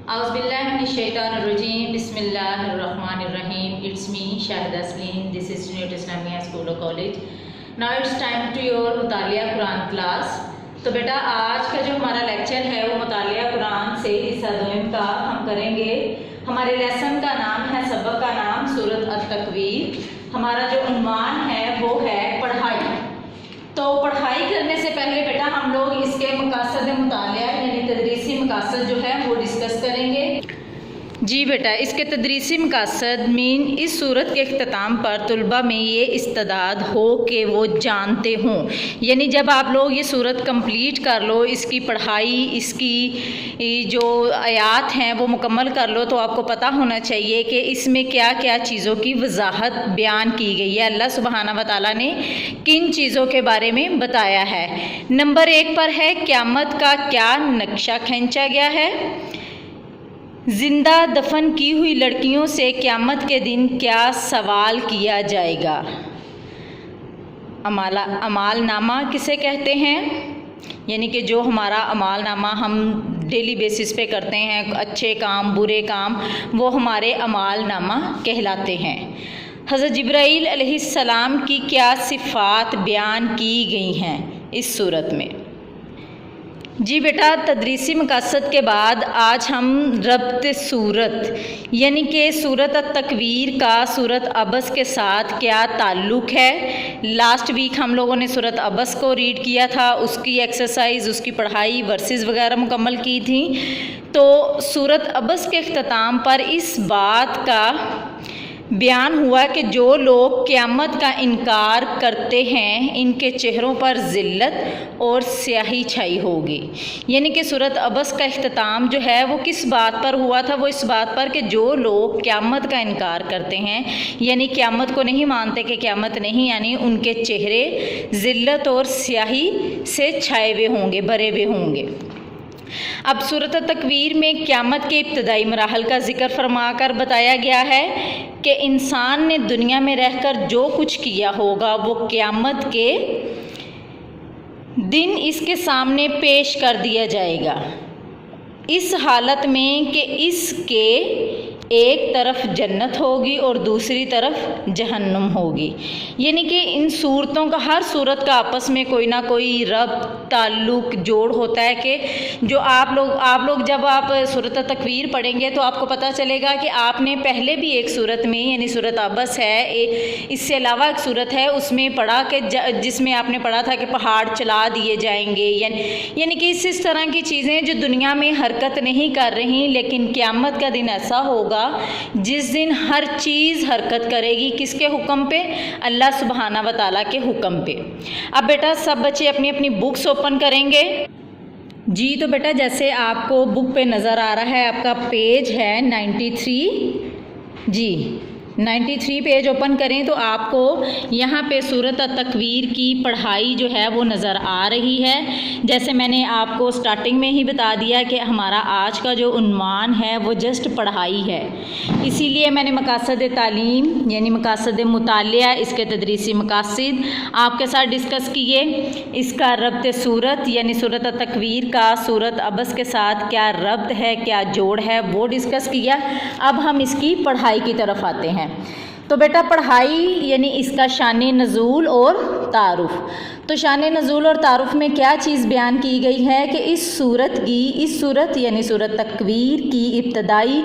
اعوذ باللہ من الشیطان الرجیم بسم اللہ الرحمن الرحیم. It's me Shahida Saleem. This is New Islamia School or College. Now it's time to your مطالعہ قرآن کلاس. تو بیٹا آج کا جو ہمارا لیکچر ہے وہ مطالعہ قرآن سے حصہ دوم کا ہم کریں گے. ہمارے لیسن کا نام ہے، سبق کا نام سورۃ التکویر. ہمارا جو عنوان ہے وہ ہے پڑھائی. تو پڑھائی کرنے سے پہلے بیٹا ہم لوگ اس کے مقاصد مطالعہ یعنی تدریسی مقاصد جو ہے وہ ڈسکس کریں گے. جی بیٹا، اس کے تدریسی مقاصد اس صورت کے اختتام پر طلباء میں یہ استعداد ہو کہ وہ جانتے ہوں، یعنی جب آپ لوگ یہ صورت کمپلیٹ کر لو، اس کی پڑھائی، اس کی جو آیات ہیں وہ مکمل کر لو، تو آپ کو پتہ ہونا چاہیے کہ اس میں کیا کیا چیزوں کی وضاحت بیان کی گئی ہے، اللہ سبحانہ و تعالیٰ نے کن چیزوں کے بارے میں بتایا ہے. نمبر 1 پر ہے قیامت کا کیا نقشہ کھینچا گیا ہے. زندہ دفن کی ہوئی لڑکیوں سے قیامت کے دن کیا سوال کیا جائے گا. اعمال نامہ کسے کہتے ہیں؟ یعنی کہ جو ہمارا اعمال نامہ ہم ڈیلی بیسس پہ کرتے ہیں، اچھے کام برے کام، وہ ہمارے اعمال نامہ کہلاتے ہیں. حضرت جبرائیل علیہ السلام کی کیا صفات بیان کی گئی ہیں اس صورت میں. جی بیٹا، تدریسی مقاصد کے بعد آج ہم ربط صورت یعنی کہ صورت التکویر کا صورت عبس کے ساتھ کیا تعلق ہے. لاسٹ ویک ہم لوگوں نے صورت عبس کو ریڈ کیا تھا، اس کی ایکسرسائز، اس کی پڑھائی، ورسز وغیرہ مکمل کی تھی. تو صورت عبس کے اختتام پر اس بات کا بیان ہوا کہ جو لوگ قیامت کا انکار کرتے ہیں ان کے چہروں پر ذلت اور سیاہی چھائی ہوگی. یعنی کہ صورت عبس کا اختتام جو ہے وہ کس بات پر ہوا تھا؟ وہ اس بات پر کہ جو لوگ قیامت کا انکار کرتے ہیں، یعنی قیامت کو نہیں مانتے کہ قیامت نہیں، یعنی ان کے چہرے ذلت اور سیاہی سے چھائے ہوئے ہوں گے، بھرے ہوئے ہوں گے. اب صورت تکویر میں قیامت کے ابتدائی مراحل کا ذکر فرما کر بتایا گیا ہے کہ انسان نے دنیا میں رہ کر جو کچھ کیا ہوگا وہ قیامت کے دن اس کے سامنے پیش کر دیا جائے گا، اس حالت میں کہ اس کے ایک طرف جنت ہوگی اور دوسری طرف جہنم ہوگی. یعنی کہ ان صورتوں کا، ہر صورت کا آپس میں کوئی نہ کوئی ربط، تعلق، جوڑ ہوتا ہے کہ جو آپ لوگ جب آپ صورت تکویر پڑھیں گے تو آپ کو پتہ چلے گا کہ آپ نے پہلے بھی ایک صورت میں یعنی صورت عبس ہے، اس سے علاوہ ایک صورت ہے اس میں پڑھا کہ جس میں آپ نے پڑھا تھا کہ پہاڑ چلا دیے جائیں گے، یعنی کہ اس طرح کی چیزیں جو دنیا میں حرکت نہیں کر رہی، لیکن قیامت کا دن ایسا ہوگا جس دن ہر چیز حرکت کرے گی. کس کے حکم پہ؟ اللہ سبحانہ و تعالیٰ کے حکم پہ. اب بیٹا سب بچے اپنی اپنی بکس اوپن کریں گے. جی تو بیٹا جیسے آپ کو بک پہ نظر آ رہا ہے، آپ کا پیج ہے 93. جی 93 پیج اوپن کریں تو آپ کو یہاں پہ صورت التکویر کی پڑھائی جو ہے وہ نظر آ رہی ہے. جیسے میں نے آپ کو سٹارٹنگ میں ہی بتا دیا کہ ہمارا آج کا جو عنوان ہے وہ جسٹ پڑھائی ہے، اسی لیے میں نے مقاصد تعلیم یعنی مقاصد مطالعہ، اس کے تدریسی مقاصد آپ کے ساتھ ڈسکس کیے. اس کا ربط صورت یعنی صورت التکویر کا صورت عبس کے ساتھ کیا ربط ہے، کیا جوڑ ہے، وہ ڈسکس کیا. اب ہم اس کی پڑھائی کی طرف آتے ہیں. تو بیٹا پڑھائی یعنی اس کا شان نزول اور تعارف. تو شان نزول اور تعارف میں کیا چیز بیان کی گئی ہے کہ اس صورت یعنی صورت تکویر کی ابتدائی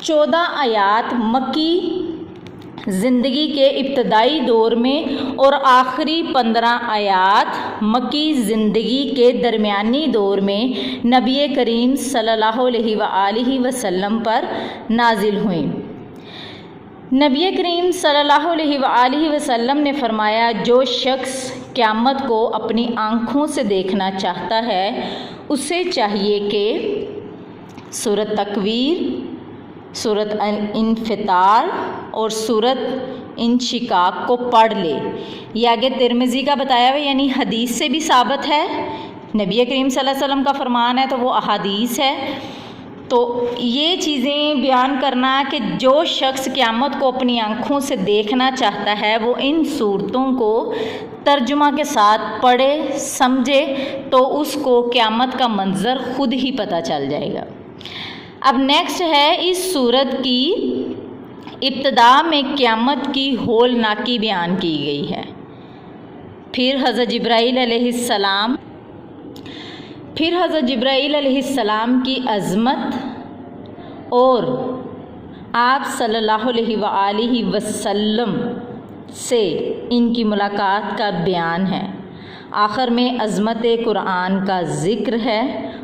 14 آیات مکی زندگی کے ابتدائی دور میں اور آخری 15 آیات مکی زندگی کے درمیانی دور میں نبی کریم صلی اللہ علیہ وآلہ وسلم پر نازل ہوئیں. نبی کریم صلی اللہ علیہ وآلہ وسلم نے فرمایا، جو شخص قیامت کو اپنی آنکھوں سے دیکھنا چاہتا ہے اسے چاہیے کہ سورۃ تکویر، سورۃ الانفطار اور سورۃ انشقاق کو پڑھ لے. یہ آگے ترمذی کا بتایا ہوا یعنی حدیث سے بھی ثابت ہے، نبی کریم صلی اللہ علیہ وسلم کا فرمان ہے تو وہ احادیث ہے. تو یہ چیزیں بیان کرنا کہ جو شخص قیامت کو اپنی آنکھوں سے دیکھنا چاہتا ہے وہ ان صورتوں کو ترجمہ کے ساتھ پڑھے سمجھے تو اس کو قیامت کا منظر خود ہی پتہ چل جائے گا. اب نیکسٹ ہے اس صورت کی ابتدا میں قیامت کی ہولناکی بیان کی گئی ہے. پھر حضرت جبرائیل علیہ السلام کی عظمت اور آپ صلی اللہ علیہ وآلہ وسلم سے ان کی ملاقات کا بیان ہے. آخر میں عظمت قرآن کا ذکر ہے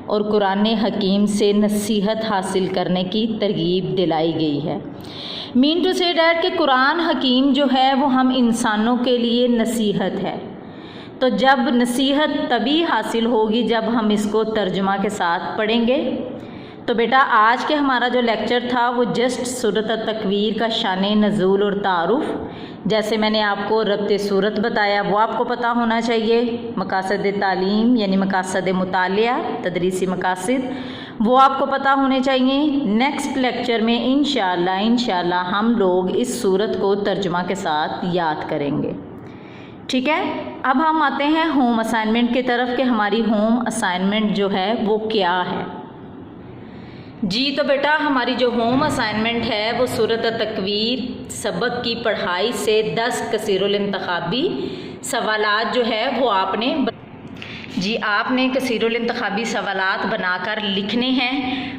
اور قرآن حکیم سے نصیحت حاصل کرنے کی ترغیب دلائی گئی ہے. مین ٹو سے ڈیٹ کہ قرآن حکیم جو ہے وہ ہم انسانوں کے لیے نصیحت ہے. تو جب نصیحت تبھی حاصل ہوگی جب ہم اس کو ترجمہ کے ساتھ پڑھیں گے. تو بیٹا آج کے ہمارا جو لیکچر تھا وہ جسٹ سورۃ التکویر کا شان نزول اور تعارف، جیسے میں نے آپ کو ربط صورت بتایا وہ آپ کو پتہ ہونا چاہیے. مقاصد تعلیم یعنی مقاصد مطالعہ، تدریسی مقاصد وہ آپ کو پتہ ہونے چاہیے. نیکسٹ لیکچر میں انشاءاللہ ہم لوگ اس صورت کو ترجمہ کے ساتھ یاد کریں گے. ٹھیک ہے. اب ہم آتے ہیں ہوم اسائنمنٹ کی طرف کہ ہماری ہوم اسائنمنٹ جو ہے وہ کیا ہے. جی تو بیٹا ہماری جو ہوم اسائنمنٹ ہے وہ سورۃ التکویر سبق کی پڑھائی سے 10 کثیر الانتخابی سوالات جو ہے وہ آپ نے کثیر الانتخابی سوالات بنا کر لکھنے ہیں.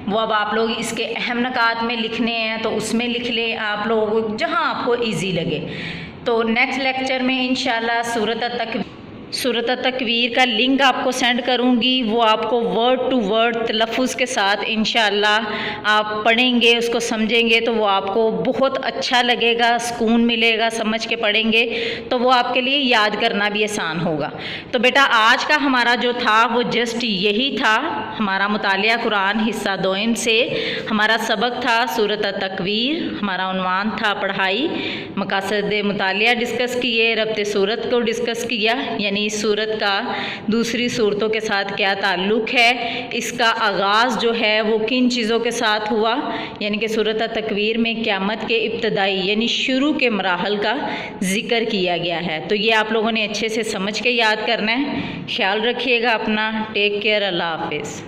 وہ اب آپ لوگ اس کے اہم نکات میں لکھنے ہیں تو اس میں لکھ لیں آپ لوگ جہاں آپ کو ایزی لگے. تو نیکسٹ لیکچر میں انشاءاللہ سورۃ التکویر کا لنک آپ کو سینڈ کروں گی. وہ آپ کو ورڈ ٹو ورڈ تلفظ کے ساتھ انشاءاللہ آپ پڑھیں گے، اس کو سمجھیں گے تو وہ آپ کو بہت اچھا لگے گا، سکون ملے گا. سمجھ کے پڑھیں گے تو وہ آپ کے لیے یاد کرنا بھی آسان ہوگا. تو بیٹا آج کا ہمارا جو تھا وہ جسٹ یہی تھا. ہمارا مطالعہ قرآن حصہ دوئم سے ہمارا سبق تھا سورۃ التکویر. ہمارا عنوان تھا پڑھائی، مقاصد مطالعہ ڈسکس کیے، ربط صورت کو ڈسکس کیا، یعنی اس صورت کا دوسری صورتوں کے ساتھ کیا تعلق ہے، اس کا آغاز جو ہے وہ کن چیزوں کے ساتھ ہوا، یعنی کہ سورۃ التکویر میں قیامت کے ابتدائی یعنی شروع کے مراحل کا ذکر کیا گیا ہے. تو یہ آپ لوگوں نے اچھے سے سمجھ کے یاد کرنا ہے. خیال رکھیے گا اپنا. Take care. اللہ حافظ.